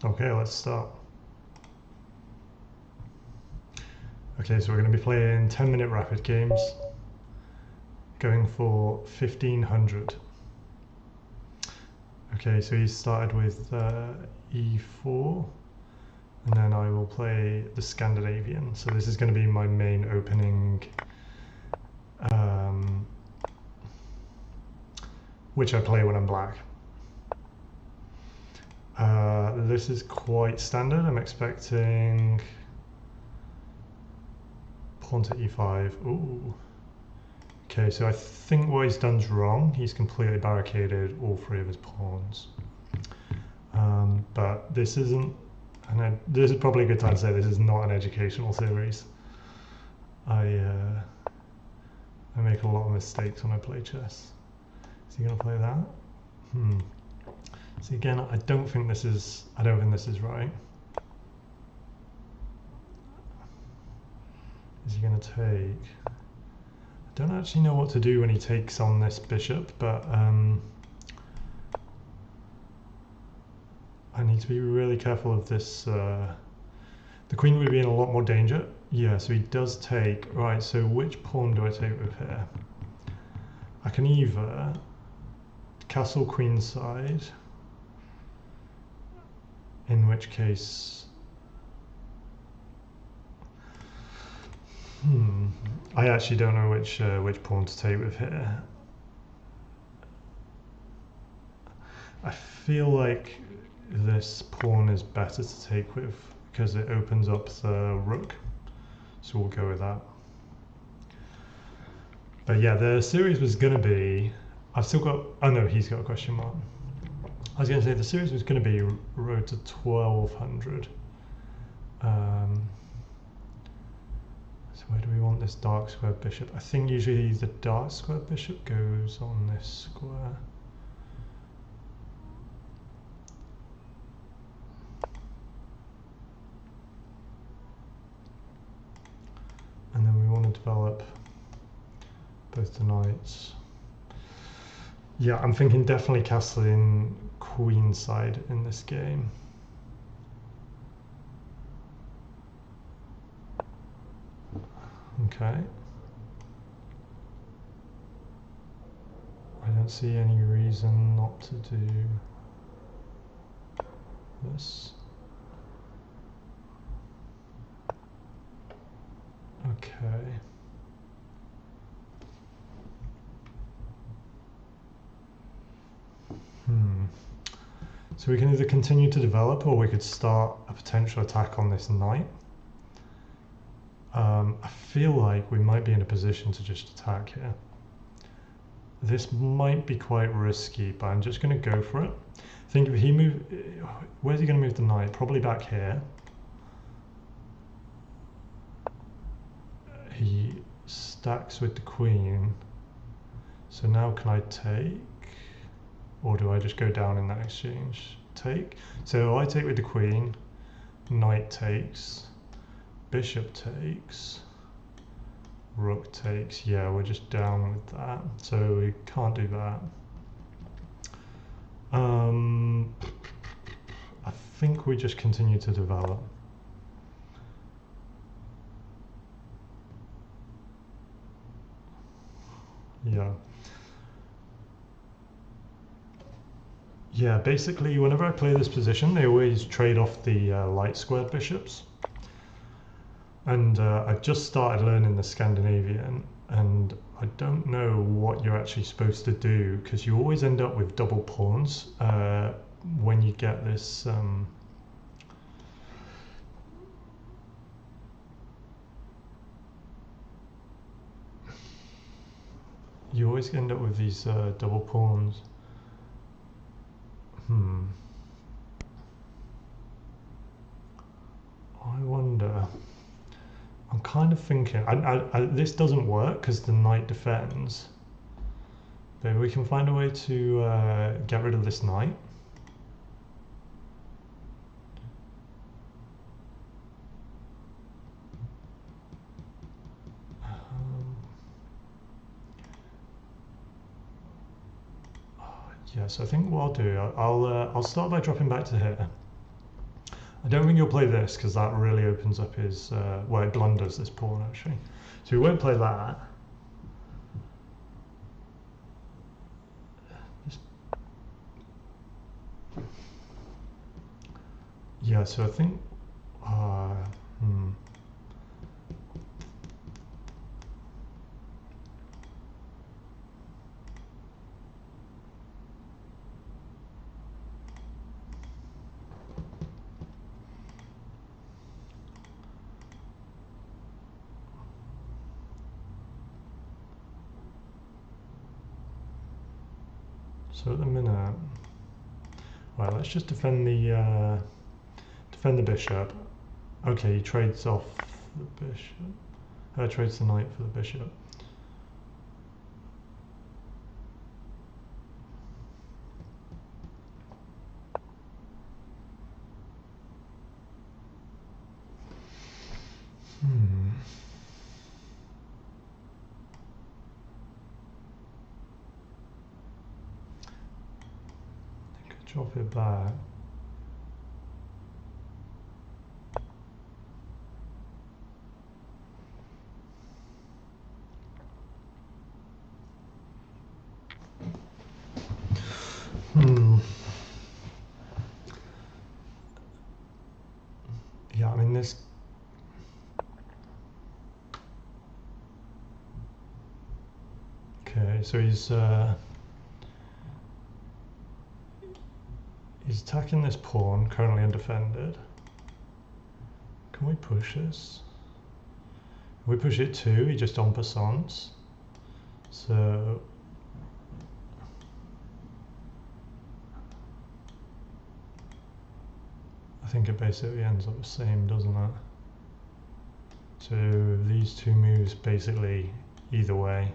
Okay, let's start. Okay, so we're going to be playing 10-minute rapid games, going for 1500. Okay, so he started with e4, and then I will play the Scandinavian. So this is going to be my main opening, which I play when I'm black. This is quite standard. I'm expecting pawn to e5. Ooh. Okay, so I think what he's done's wrong. He's completely barricaded all three of his pawns. But this isn't, and this is probably a good time to say this is not an educational series. I make a lot of mistakes when I play chess. Is he gonna play that? See, again, I don't think this is right. Is he gonna take? I don't actually know what to do when he takes on this bishop, but I need to be really careful of this. The queen would be in a lot more danger. Yeah, so he does take. Right, so which pawn do I take with here? I can either castle queenside, in which case I actually don't know which pawn to take with here. I feel like this pawn is better to take with because it opens up the rook, so we'll go with that. But yeah, the series was gonna be, I've still got, oh no, he's got a question mark. I was gonna say the series was gonna be road to 1200. So where do we want this dark square bishop? I think usually the dark square bishop goes on this square. And then we want to develop both the knights. Yeah, I'm thinking definitely castling queenside in this game. Okay. I don't see any reason not to do this. Okay. So we can either continue to develop or we could start a potential attack on this knight. I feel like we might be in a position to just attack here. This might be quite risky, but I'm just going to go for it. I think if he moves, where's he going to move the knight? Probably back here. He stacks with the queen. So now can I take? Or do I just go down in that exchange? Take. So I take with the queen. Knight takes. Bishop takes. Rook takes. Yeah, we're just down with that. So we can't do that. I think we just continue to develop. Yeah. Yeah, basically whenever I play this position, they always trade off the light squared bishops. And I've just started learning the Scandinavian, and I don't know what you're actually supposed to do, because you always end up with double pawns when you get this you always end up with these double pawns. I wonder. I'm kind of thinking, this doesn't work because the knight defends. Maybe we can find a way to get rid of this knight. Yeah, so I think what I'll do, I'll start by dropping back to here. I don't think he'll play this because that really opens up his, well, it blunders this pawn actually. So he won't play that. Yeah, so I think, so at the minute, right, let's just defend the bishop. Okay, he trades off the bishop. Trades the knight for the bishop. I could drop it back. Yeah, I mean this. Okay, so he's attacking this pawn, currently undefended. Can we push this? If we push it too, he just en passant. So I think it basically ends up the same, doesn't it? So these two moves basically either way.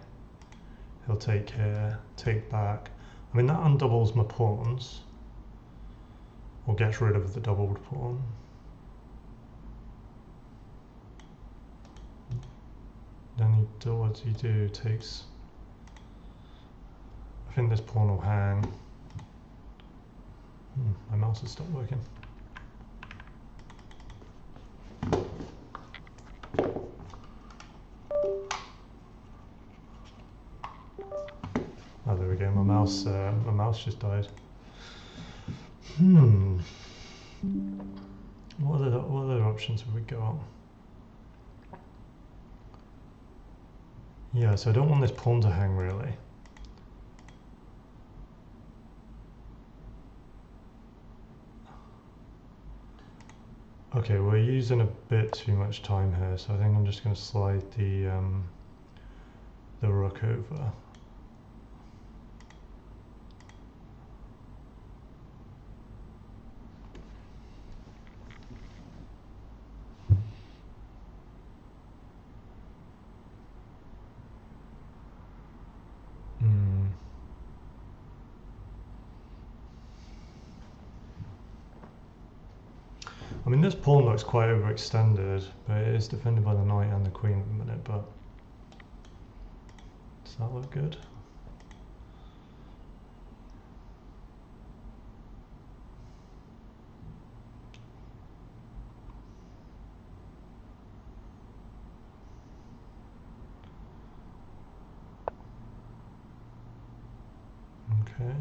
He'll take here, take back. I mean that undoubles my pawns, or gets rid of the doubled pawn. Then what does he do? Takes. I think this pawn will hang. My mouse has stopped working. Oh, there we go. My mouse just died. What other options have we got? Yeah, so I don't want this pawn to hang really. Okay, we're using a bit too much time here, so I think I'm just going to slide the rook over. I mean, this pawn looks quite overextended, but it is defended by the knight and the queen at the minute, but does that look good? Okay.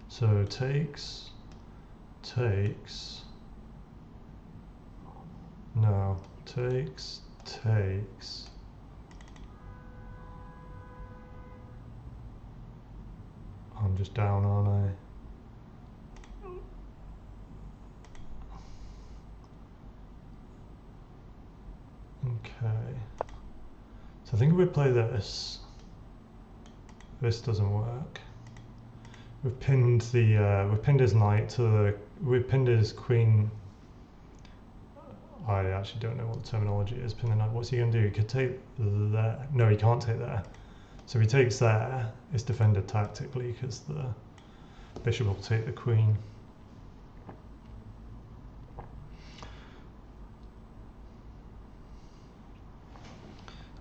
So takes, no, takes. I'm just down, aren't I? Okay. So I think if we play this doesn't work. We've pinned his knight to the, we've pinned his queen. I actually don't know what the terminology is. Pin the knight. What's he going to do? He could take there. No, he can't take there. So if he takes there, it's defended tactically because the bishop will take the queen.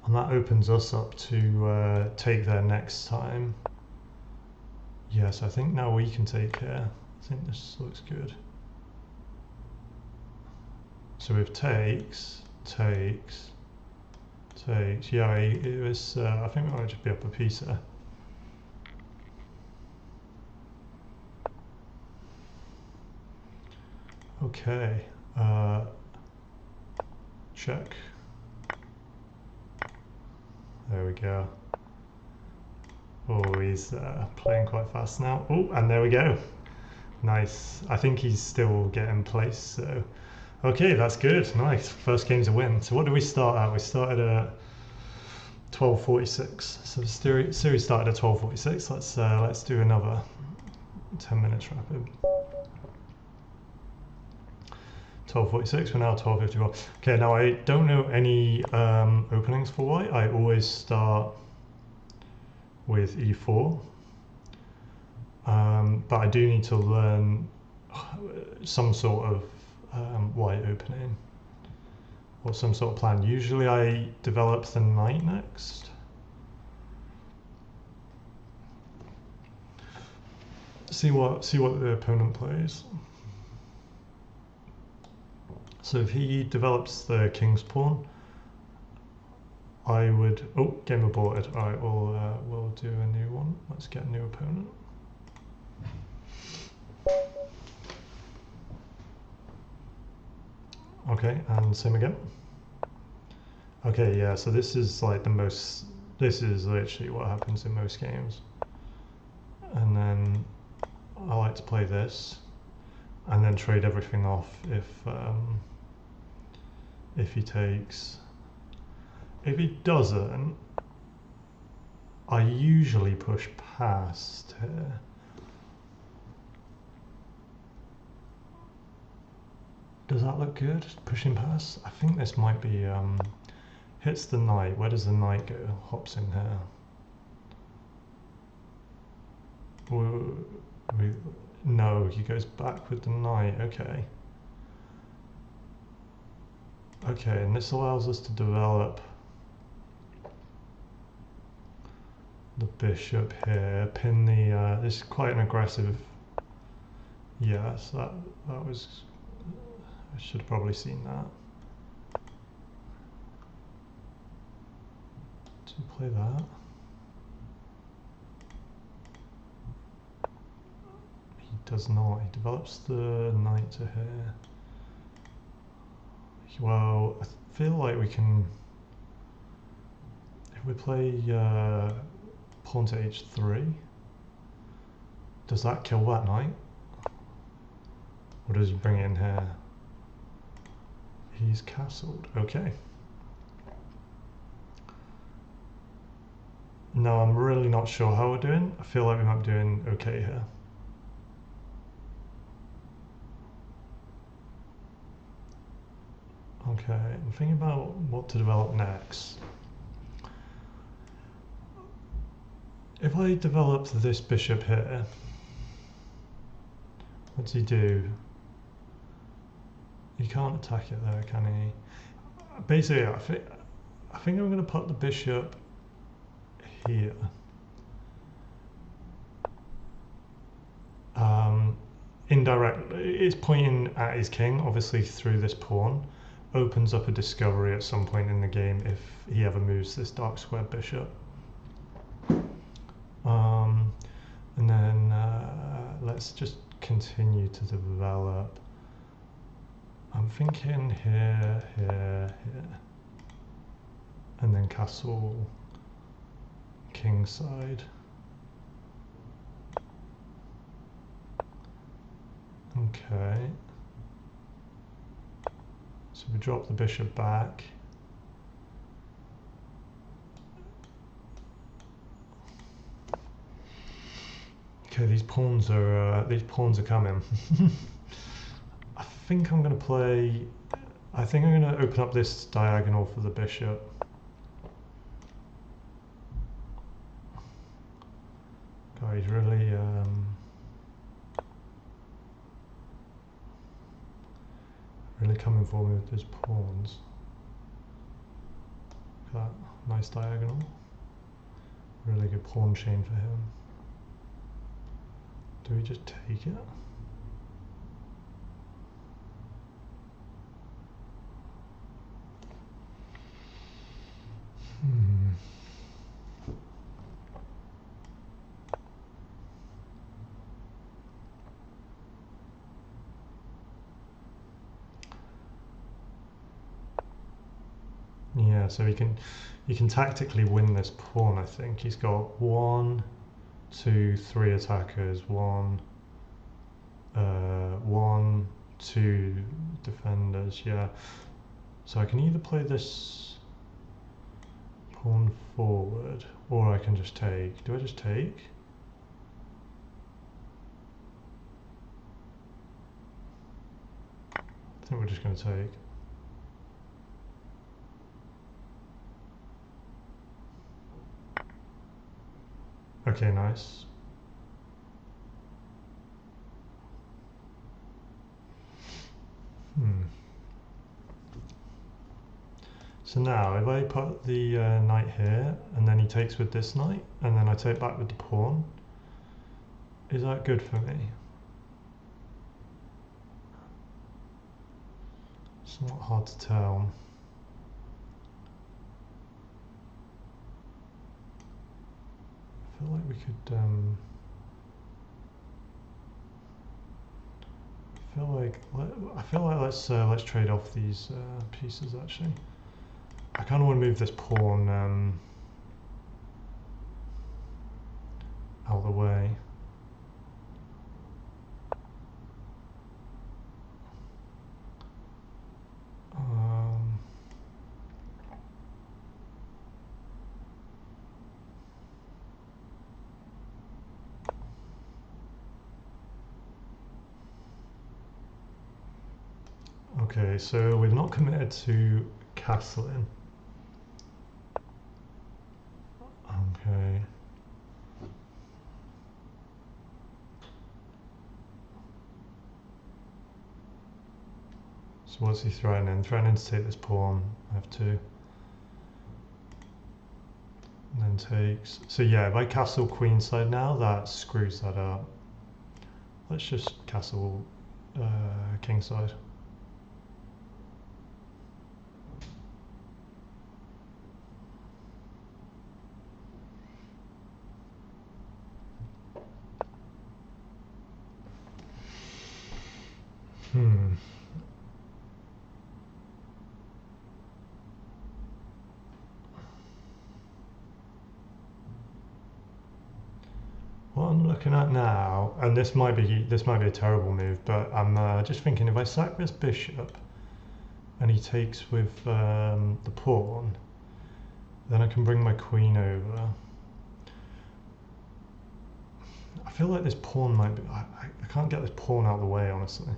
And that opens us up to take there next time. Yes, I think now we can take here. I think this looks good. So with takes. Yeah, it was. I think we might just be up a piece there. Okay. Check. There we go. Oh, he's playing quite fast now. Oh, and there we go. Nice. I think he's still getting place. So, okay, that's good. Nice. First game's a win. So what did we start at? We started at 12:46. So the series started at 12:46. Let's do another 10 minutes rapid. 12:46. We're now 12:54. Okay, now I don't know any openings for white. I always start with e4. But I do need to learn some sort of white opening or some sort of plan. Usually I develop the knight next. See what the opponent plays. So if he develops the king's pawn, I would. Oh, game aborted. All right, we'll do a new one. Let's get a new opponent. Okay, and same again. Okay, yeah, so this is like this is literally what happens in most games. And then I like to play this and then trade everything off if he takes. If he doesn't, I usually push past here. Does that look good? Pushing past? I think this might be hits the knight. Where does the knight go? Hops in here. No, he goes back with the knight. Okay. Okay, and this allows us to develop the bishop here. Pin the. This is quite an aggressive. Yes, that was. I should have probably seen that. To play that. He does not. He develops the knight to here. Well, I feel like we can. If we play pawn to h3, does that kill that knight? Or does he bring it in here? He's castled. Okay. No, I'm really not sure how we're doing. I feel like we might be doing okay here. Okay, I'm thinking about what to develop next. If I develop this bishop here, what does he do? He can't attack it there, can he? Basically, I think I'm going to put the bishop here. Indirectly, it's pointing at his king, obviously through this pawn. Opens up a discovery at some point in the game if he ever moves this dark square bishop. And then let's just continue to develop. I'm thinking here, and then castle, king side. Okay. So we drop the bishop back. Okay, these pawns are coming. I think I'm going to play. I think I'm going to open up this diagonal for the bishop. God, he's really coming for me with his pawns. Look at that, nice diagonal. Really good pawn chain for him. Do we just take it? Yeah, so he can tactically win this pawn, I think. He's got 1, 2, 3 attackers, 1, 2 defenders, yeah. So I can either play this pawn forward, or I can just take. Do I just take? I think we're just going to take. Okay, nice. So now, if I put the knight here, and then he takes with this knight, and then I take back with the pawn, is that good for me? It's not hard to tell. I feel like we could. I feel like let's trade off these pieces actually. I kind of want to move this pawn out of the way. Okay, so we've not committed to castling. Okay. So what's he threatening? Threatening to take this pawn. I have to. And then takes. So yeah, if I castle queenside now, that screws that up. Let's just castle kingside. What I'm looking at now, and this might be a terrible move, but I'm just thinking if I sack this bishop and he takes with the pawn, then I can bring my queen over. I feel like this pawn might be. I can't get this pawn out of the way, honestly.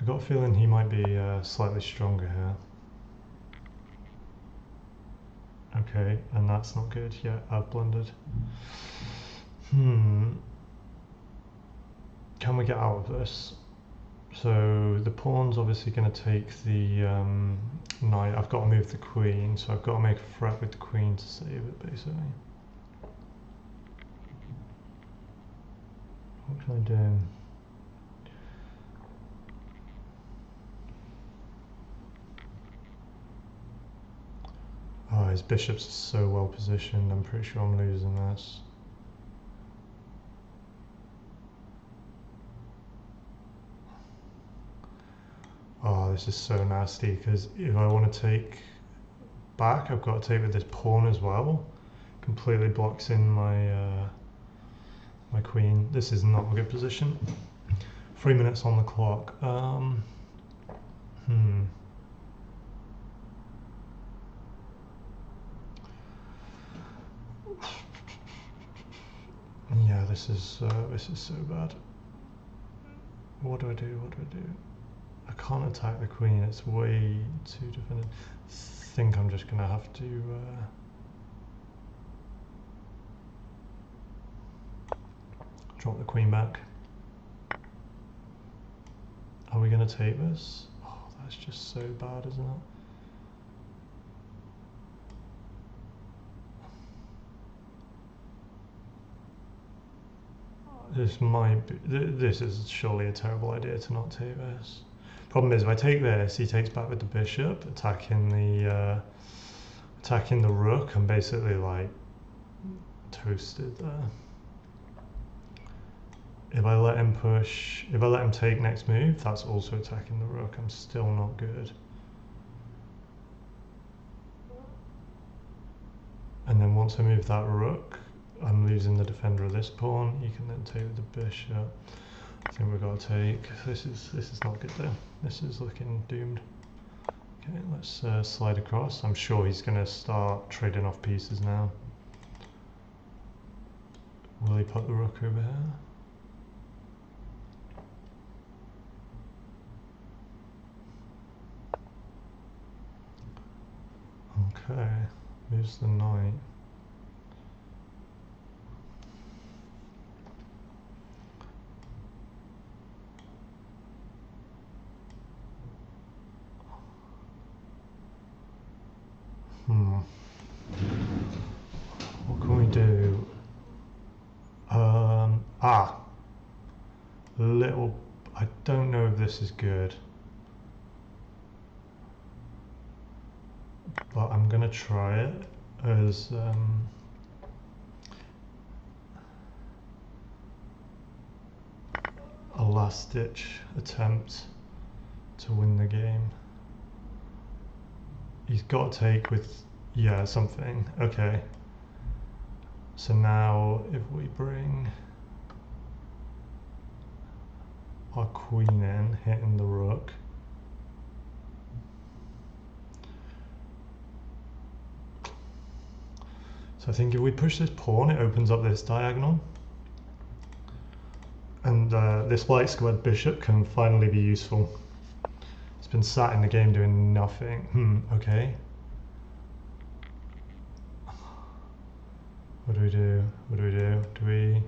I got a feeling he might be slightly stronger here. Okay, and that's not good. Yeah, I've blundered. Can we get out of this? So the pawn's obviously going to take the knight. I've got to move the queen, so I've got to make a threat with the queen to save it, basically. What can I do? Oh, his bishop's so well positioned. I'm pretty sure I'm losing this. Oh, this is so nasty, because if I want to take back, I've got to take with this pawn as well. Completely blocks in my my queen. This is not a good position. 3 minutes on the clock. Yeah, this is so bad. What do I do? What do I do? I can't attack the queen. It's way too defended. I think I'm just gonna have to. Drop the queen back. Are we going to take this? Oh, that's just so bad, isn't it? This might be, this is surely a terrible idea to not take this. Problem is, if I take this, he takes back with the bishop, attacking the rook. I'm basically like toasted there. If I let him push, if I let him take next move, that's also attacking the rook. I'm still not good. And then once I move that rook, I'm losing the defender of this pawn. You can then take with the bishop. I think we've got to take. This is not good though. This is looking doomed. Okay, let's slide across. I'm sure he's going to start trading off pieces now. Will he put the rook over here? Okay, moves the knight. What can we do? I don't know if this is good, but I'm gonna try it as a last-ditch attempt to win the game. He's got to take with, yeah, something. Okay. So now if we bring our queen in, hitting the rook. So I think if we push this pawn, it opens up this diagonal. And this white squared bishop can finally be useful. It's been sat in the game doing nothing. Okay. What do we do? What do we do? Do we...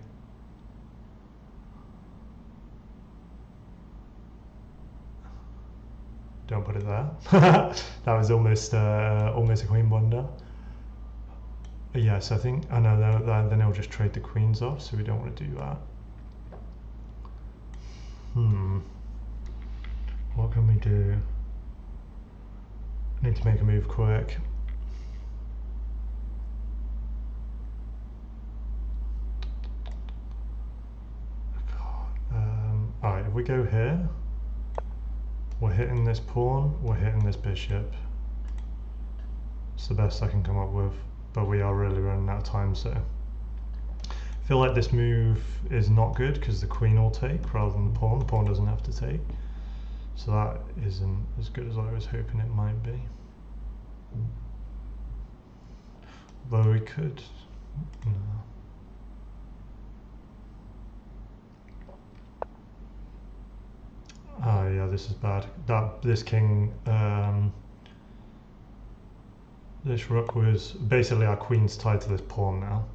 Don't put it there. That was almost almost a queen blunder. Yes, I think... Oh no, then he'll just trade the queens off, so we don't want to do that. What can we do? I need to make a move quick. Alright, if we go here, we're hitting this pawn, we're hitting this bishop. It's the best I can come up with, but we are really running out of time, so. I feel like this move is not good because the queen will take rather than the pawn. The pawn doesn't have to take. So that isn't as good as I was hoping it might be. Though we could, no. Oh yeah, this is bad. This king, this rook was basically our queen's tied to this pawn now.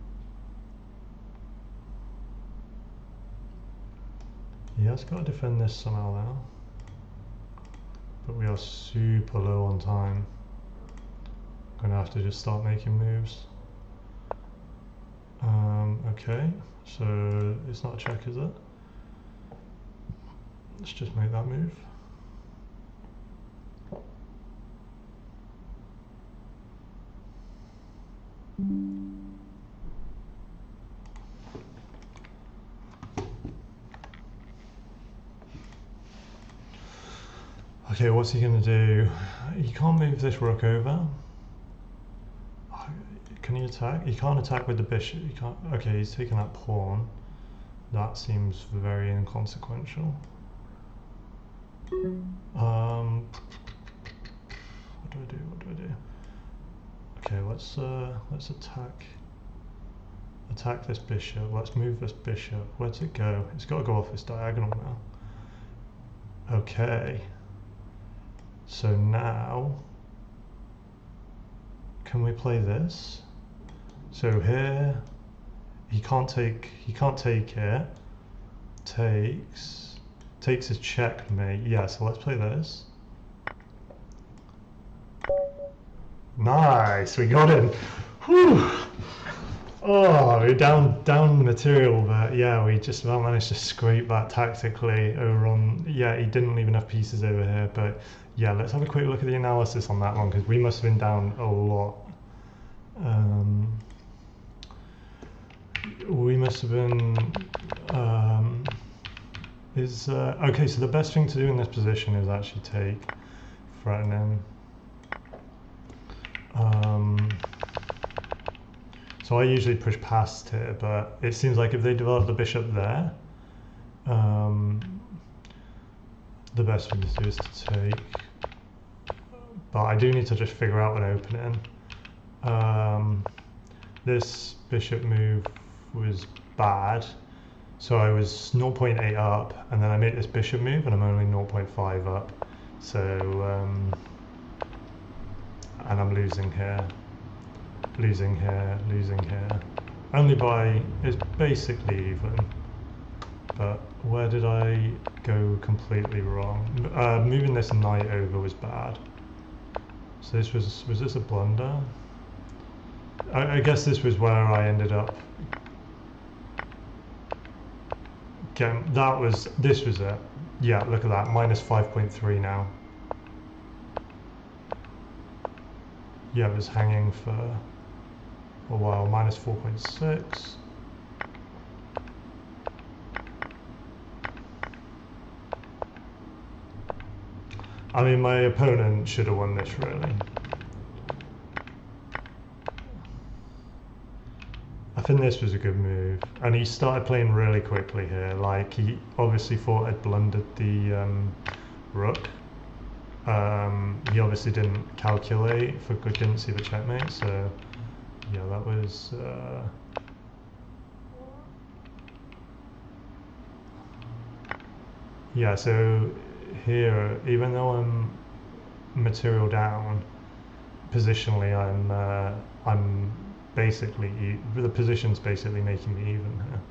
He has got to defend this somehow now, but we are super low on time. I'm gonna have to just start making moves. Okay, so it's not a check, is it? Let's just make that move. Okay, what's he gonna do? He can't move this rook over. Can he attack? He can't attack with the bishop. He can't. Okay, he's taking that pawn. That seems very inconsequential. What do I do? What do I do? Okay, let's attack this bishop. Let's move this bishop. Where's it go? It's got to go off this diagonal now. Okay. So now, can we play this? So here, he can't take it. Takes his checkmate. Yeah, so let's play this. Nice, we got him. Whew. Oh, we're down the material, but yeah, we just about managed to scrape that tactically over on. Yeah, he didn't leave enough pieces over here, but yeah, let's have a quick look at the analysis on that one because we must have been down a lot. We must have been. Okay? So the best thing to do in this position is actually take threatening. So I usually push past here, but it seems like if they develop the bishop there, the best thing to do is to take. But I do need to just figure out an opening. This bishop move was bad, so I was 0.8 up, and then I made this bishop move, and I'm only 0.5 up. So, and I'm losing here. Losing here, losing here. Only by, it's basically even. But where did I go completely wrong? Moving this knight over was bad. So this was this a blunder? I guess this was where I ended up. Again, this was it. Yeah, look at that, minus 5.3 now. Yeah, it was hanging for a while, minus 4.6. I mean, my opponent should have won this, really. I think this was a good move. And he started playing really quickly here. Like, he obviously thought I'd blundered the rook. He obviously didn't calculate, didn't see the checkmate, so yeah, that was yeah, so here, even though I'm material down, positionally I'm basically, the position's basically making me even here.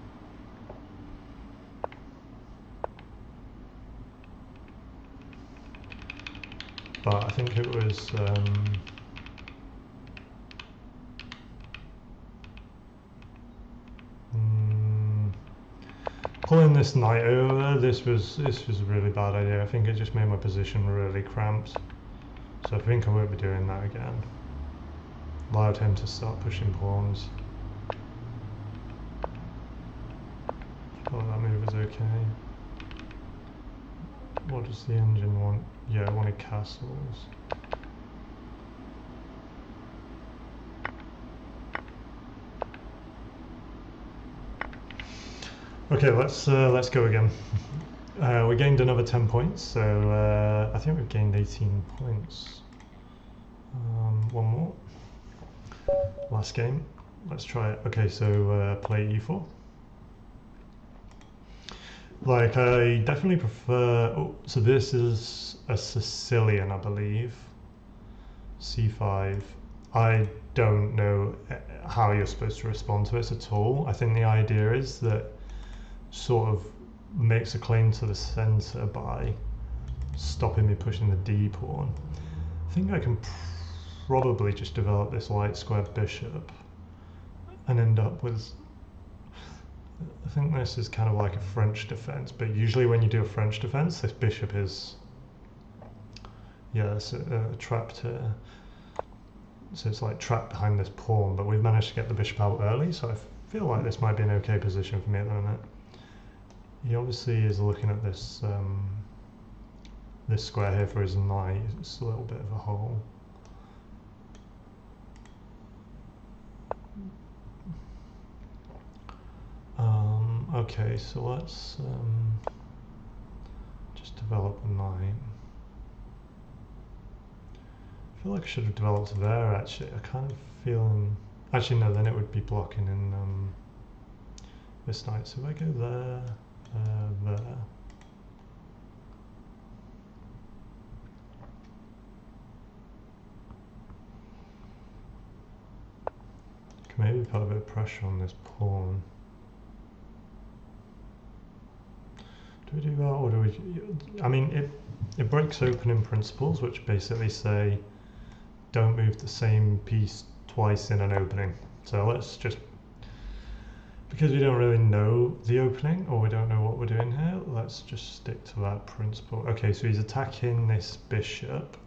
But I think it was pulling this knight over. This was a really bad idea. I think it just made my position really cramped. So I think I won't be doing that again. Allowed him to start pushing pawns. Thought that move was okay. What does the engine want? Yeah, it wanted castles. Okay, let's go again. We gained another 10 points, so I think we've gained 18 points. One more. Last game. Let's try it. Okay, so play e4. Like, I definitely prefer. Oh, so this is a Sicilian, I believe. c5. I don't know how you're supposed to respond to it at all. I think the idea is that sort of makes a claim to the center by stopping me pushing the d pawn. I think I can probably just develop this light square bishop and end up with. I think this is kind of like a French defense, but usually when you do a French defense, this bishop is, yeah, it's trapped here. So it's like trapped behind this pawn, but we've managed to get the bishop out early, so I feel like this might be an okay position for me at the minute. He obviously is looking at this this square here for his knight. It's a little bit of a hole. Okay, so let's just develop the knight. I feel like I should have developed there, actually. I kind of feeling. Actually, no, then it would be blocking in this knight. So if I go there, there. Can maybe put a bit of pressure on this pawn. Do we do that, or do we? I mean, it breaks opening principles, which basically say don't move the same piece twice in an opening. So let's just because we don't really know the opening, or we don't know what we're doing here, let's just stick to that principle. Okay, so he's attacking this bishop.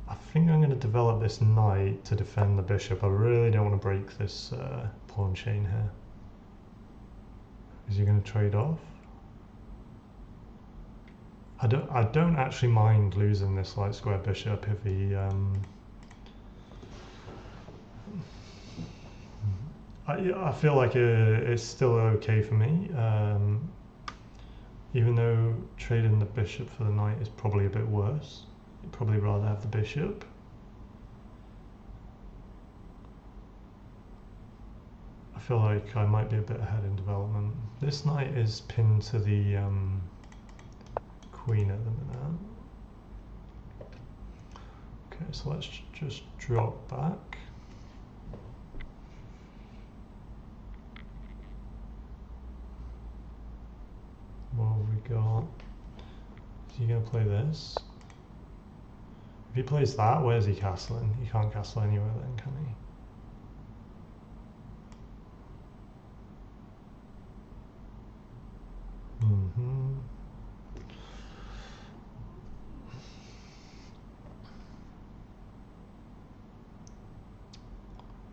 I think I'm going to develop this knight to defend the bishop. I really don't want to break this pawn chain here. Is he going to trade off? I don't actually mind losing this light square bishop if he I feel like it's still okay for me, even though trading the bishop for the knight is probably a bit worse. You'd probably rather have the bishop. I feel like I might be a bit ahead in development. This knight is pinned to the queen at the minute. Okay, so let's just drop back. What have we got? Is he going to play this? If he plays that, where's he castling? He can't castle anywhere then, can he?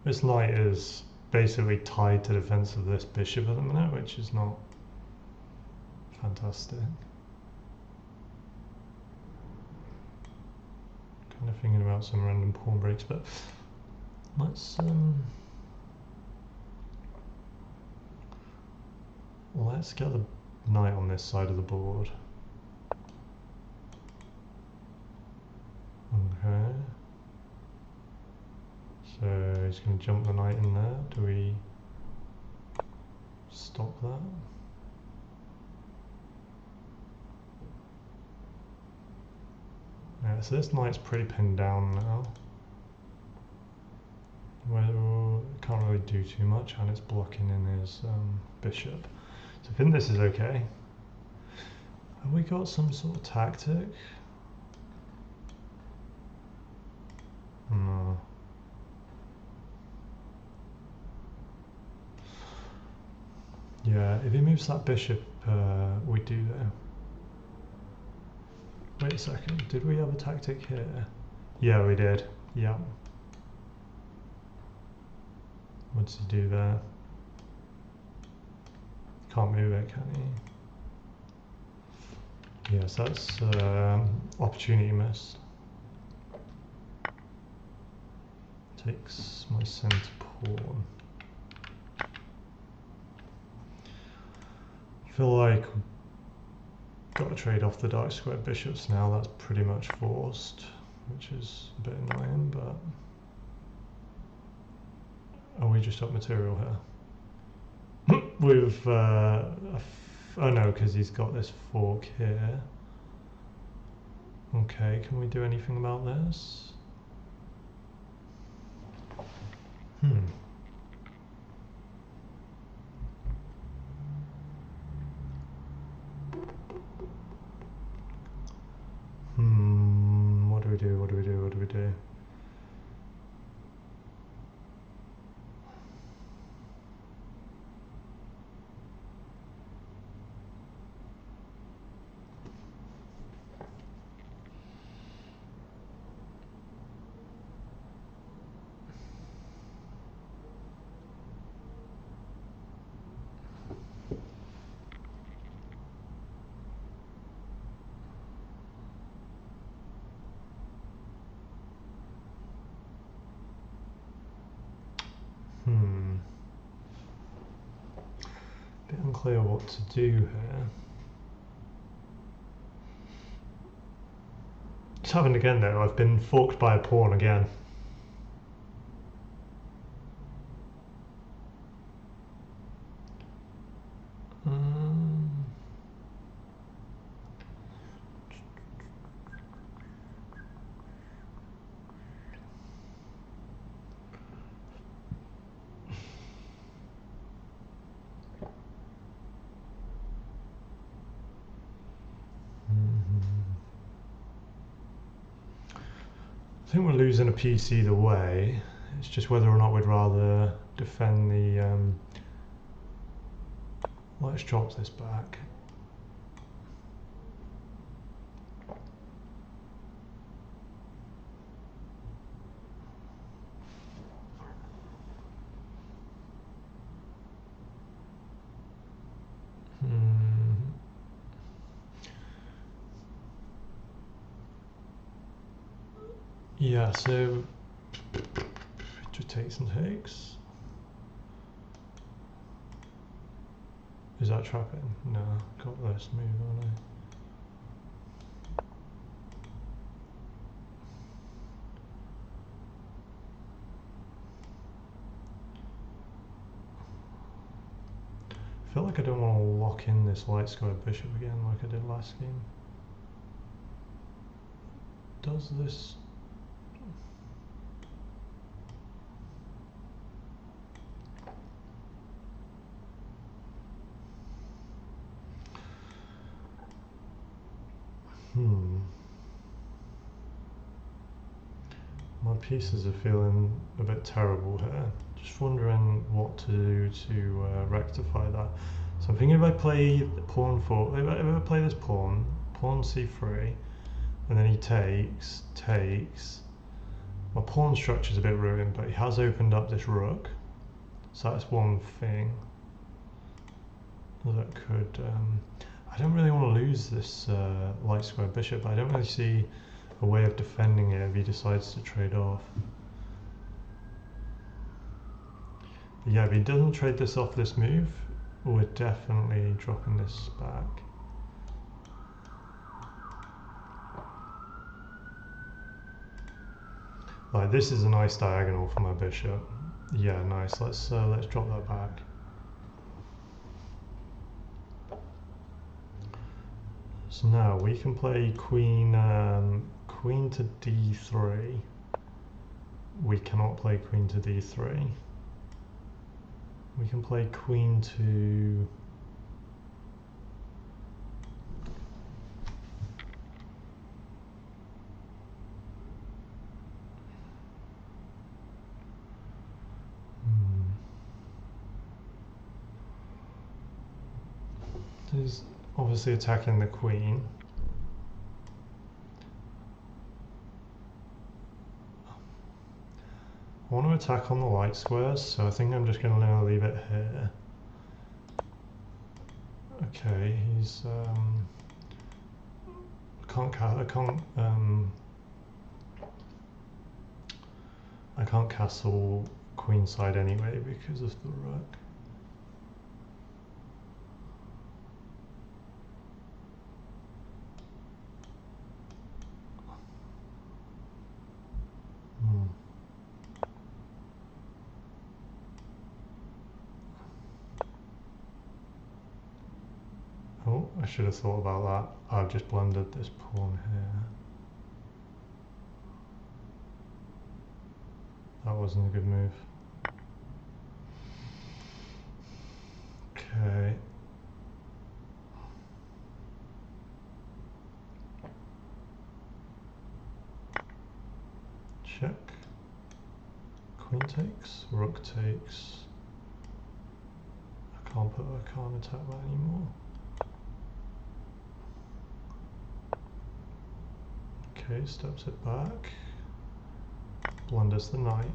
This knight is basically tied to the defense of this bishop at the minute, which is not fantastic. Kind of thinking about some random pawn breaks, but let's get the knight on this side of the board. Okay. So he's going to jump the knight in there. Do we stop that? Yeah, so this knight's pretty pinned down now. Well, can't really do too much, and it's blocking in his bishop. So I think this is okay. Have we got some sort of tactic? No. Yeah, if he moves that bishop, we do there. Wait a second, did we have a tactic here? Yeah, we did. Yeah. What's he do there? Can't move it, can he? Yes, that's opportunity missed. Takes my center pawn. I feel like we've got to trade off the dark square bishops now. That's pretty much forced, which is a bit annoying, but are we just up material here? With oh no, because he's got this fork here. Okay, can we do anything about this? What do we do? What do we do? What do we do? Bit unclear what to do here. It's happened again though, I've been forked by a pawn again. I think we're losing a piece either way. It's just whether or not we'd rather defend the... let's drop this back. Yeah, so just takes and takes. Is that trapping? No, got this move, haven't I feel like I don't want to lock in this light square bishop again like I did last game. Does this... My pieces are feeling a bit terrible here. Just wondering what to do to rectify that. So I'm thinking if I play pawn if I play this pawn c3, and then he takes, my pawn structure's a bit ruined, but he has opened up this rook. So that's one thing that could... I don't really want to lose this light square bishop. I don't really see a way of defending it if he decides to trade off. But yeah, if he doesn't trade this off this move, we're definitely dropping this back. Like, this is a nice diagonal for my bishop. Yeah, nice. Let's drop that back. So now we can play queen to d3. We cannot play queen to d3. We can play queen to... He's obviously attacking the queen. I want to attack on the light squares, so I think I'm just going to now leave it here. Okay, he's I can't castle queenside anyway because of the rook. Oh, I should have thought about that. I've just blundered this pawn here. That wasn't a good move. Okay. Check. Queen takes, rook takes. I can't attack that anymore. Okay, steps it back. Blunders the knight.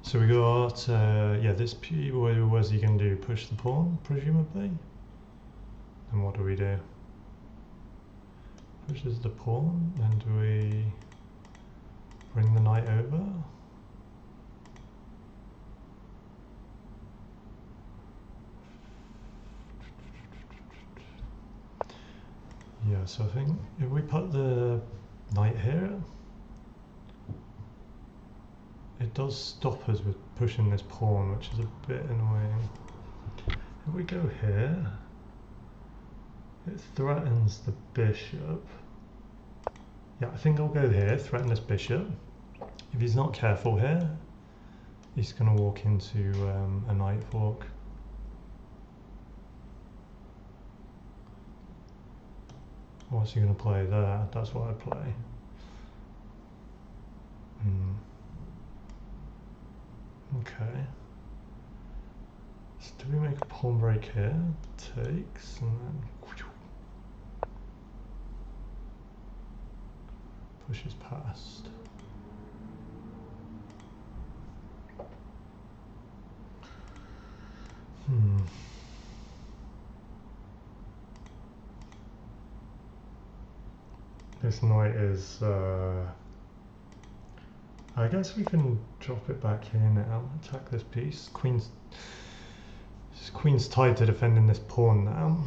So we got, yeah, this P, what was he going to do? Push the pawn, presumably? And what do we do? Pushes the pawn, and do we bring the knight over? Yeah, so I think if we put the knight here, it does stop us with pushing this pawn, which is a bit annoying. If we go here, it threatens the bishop. Yeah, I think I'll go here, threaten this bishop. If he's not careful here, he's going to walk into a knight fork. What's he going to play there? That's what I play. Okay. So do we make a pawn break here? Takes, and then pushes past. This knight is, I guess we can drop it back here now, attack this piece. Queen's tied to defending this pawn now.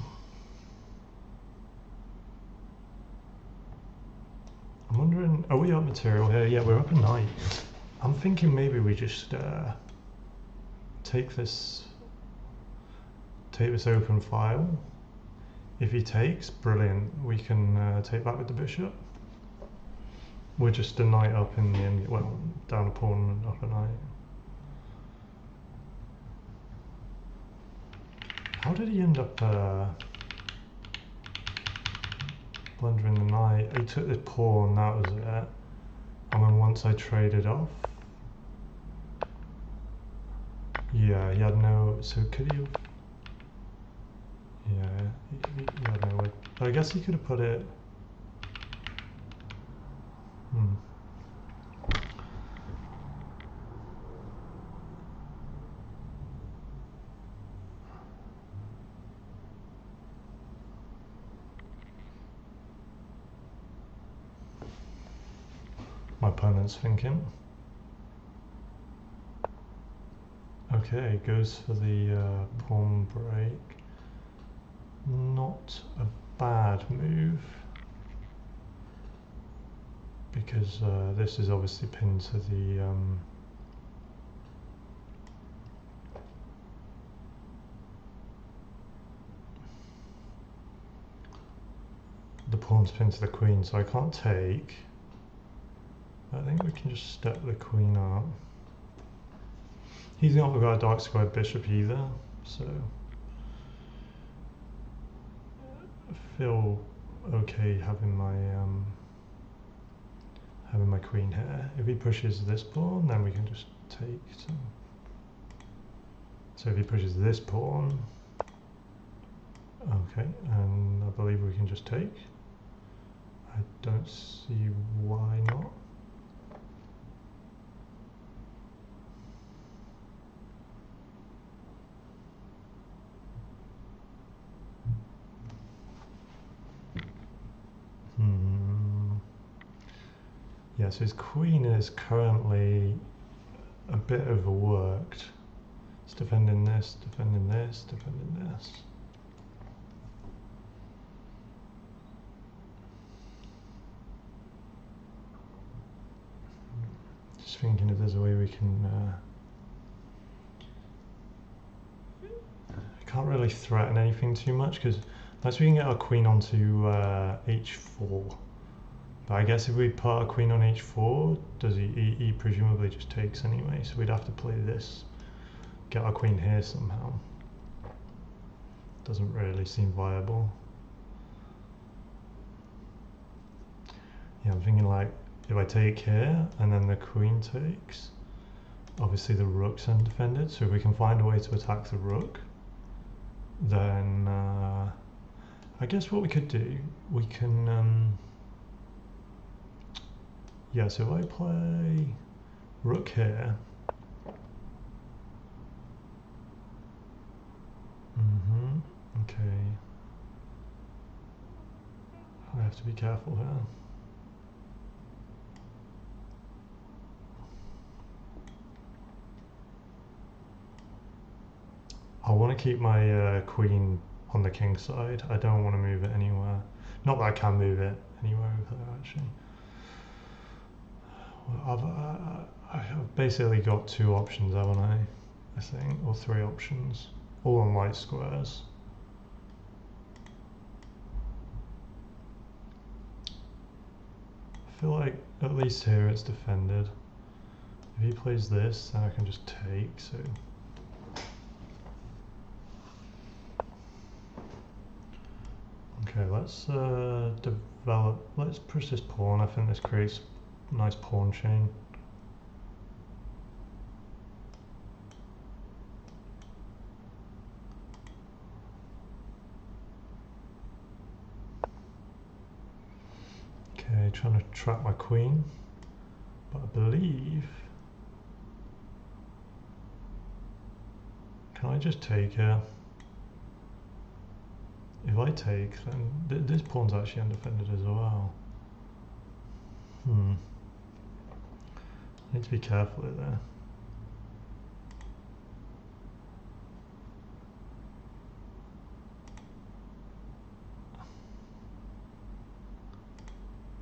I'm wondering, are we up material here? Yeah, we're up a knight. I'm thinking maybe we just take this open file. If he takes, brilliant, we can take back with the bishop. We're just a knight up in the end, well, down a pawn and up a knight. How did he end up blundering the knight? He took the pawn, that was it. And then once I traded off, yeah, he had no, so could he have, yeah, he had no way. I guess he could have put it, my opponent's thinking. Okay, goes for the pawn break. Not a bad move, because this is obviously pinned to the pawn's pinned to the queen, so I can't take. I think we can just step the queen up. He's not got a dark squared bishop either, so I feel okay having my queen here. If he pushes this pawn, then we can just take. So if he pushes this pawn, okay, and I believe we can just take. I don't see why not. Yeah, so his queen is currently a bit overworked. It's defending this, defending this, defending this. Just thinking if there's a way we can... I can't really threaten anything too much, because unless we can get our queen onto h4. But I guess if we put our queen on h4, does he presumably just takes anyway, so we'd have to play this, get our queen here somehow. Doesn't really seem viable. Yeah, I'm thinking like, if I take here, and then the queen takes, obviously the rook's undefended, so if we can find a way to attack the rook, then I guess what we could do, we can... yeah, so if I play rook here, okay, I have to be careful here. I want to keep my queen on the king side. I don't want to move it anywhere. Not that I can move it anywhere over there, actually. I've basically got two options, haven't I think, or three options, all on white squares. I feel like at least here it's defended. If he plays this, then I can just take, so... Okay, let's develop. Let's push this pawn. I think this creates a nice pawn chain. Okay, trying to trap my queen, but I believe. Can I just take her? If I take, then this pawn's actually undefended as well. I need to be careful there.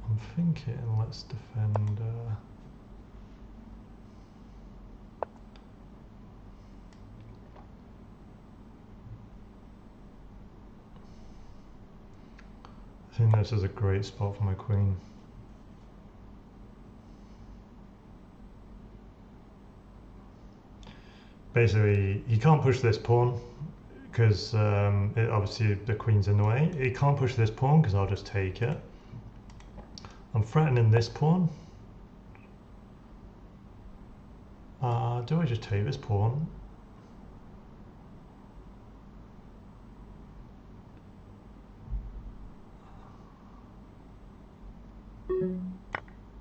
I'm thinking, let's defend. I think this is a great spot for my queen. Basically, he can't push this pawn because obviously the queen's in the way. He can't push this pawn because I'll just take it. I'm threatening this pawn. Do I just take this pawn?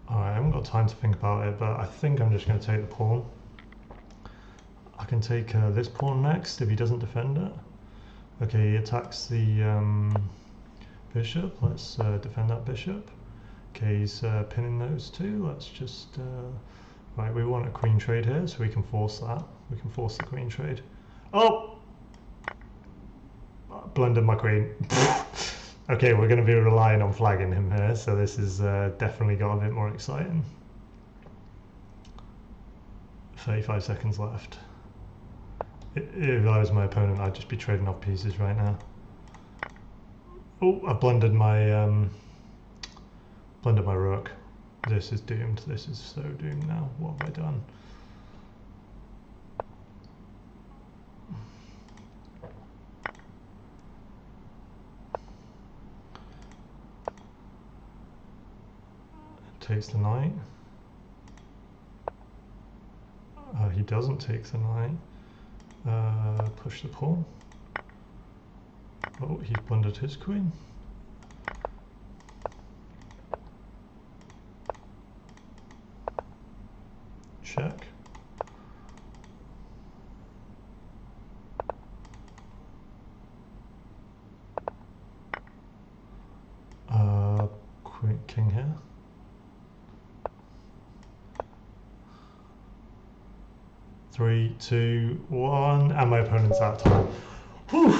I haven't got time to think about it, but I think I'm just going to take the pawn. I can take this pawn next if he doesn't defend it. Okay, he attacks the bishop. Let's defend that bishop. Okay, he's pinning those two. Let's just... right, we want a queen trade here, so we can force that. We can force the queen trade. Oh! Blundered my queen. Okay, we're going to be relying on flagging him here, so this is definitely got a bit more exciting. 35 seconds left. If I was my opponent, I'd just be trading off pieces right now. Oh, I blundered my rook. This is doomed. This is so doomed now. What have I done? Takes the knight. He doesn't take the knight. Push the pawn. Oh, he's blundered his queen. Check. Queen, king here. Three, two, one, and my opponent's out of time. Whew.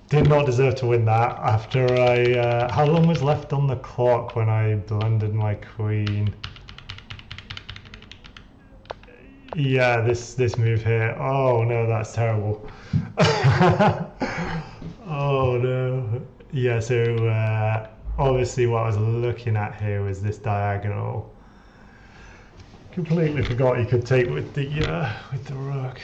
Did not deserve to win that after I... how long was left on the clock when I blundered my queen? Yeah, this move here. Oh no, that's terrible. Oh no. Yeah, so obviously what I was looking at here was this diagonal. Completely forgot you could take with the rook.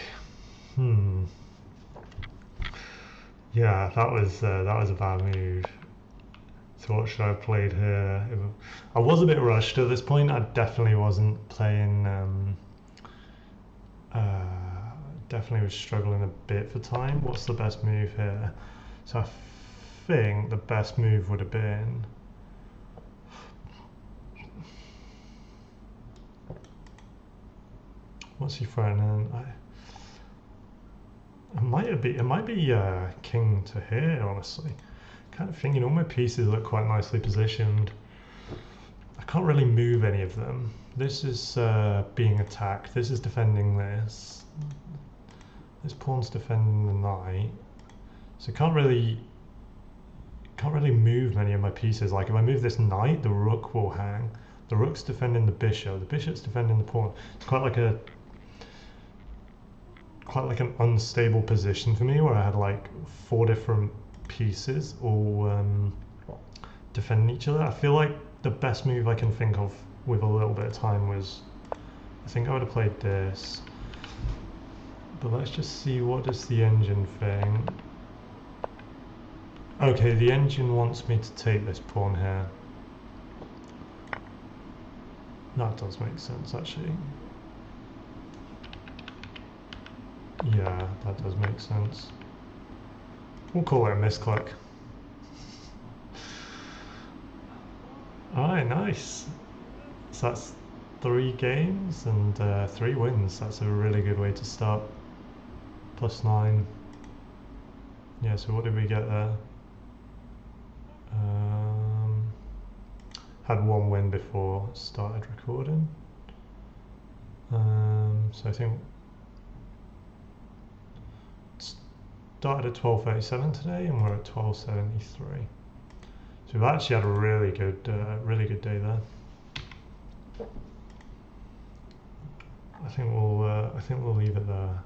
Yeah, that was a bad move. So what should I have played here? I was a bit rushed at this point. I definitely wasn't playing. Definitely was struggling a bit for time. What's the best move here? So I think the best move would have been. What's he threatening? It might be king to here, honestly. Kind of thinking all my pieces look quite nicely positioned. I can't really move any of them. This is being attacked. This is defending this. This pawn's defending the knight. So can't really move many of my pieces. Like if I move this knight, the rook will hang. The rook's defending the bishop. The bishop's defending the pawn. It's quite like an unstable position for me, where I had like 4 different pieces all defending each other. I feel like the best move I can think of with a little bit of time was, I think I would have played this. But let's just see, what does the engine think? Okay, the engine wants me to take this pawn here. That does make sense, actually. Yeah, that does make sense. We'll call it a misclick. Alright, nice. So that's 3 games and 3 wins. That's a really good way to start. +9. Yeah, so what did we get there? Had 1 win before started recording. So I think started at 12:37 today, and we're at 12:73. So we've actually had a really good day there. I think we'll leave it there.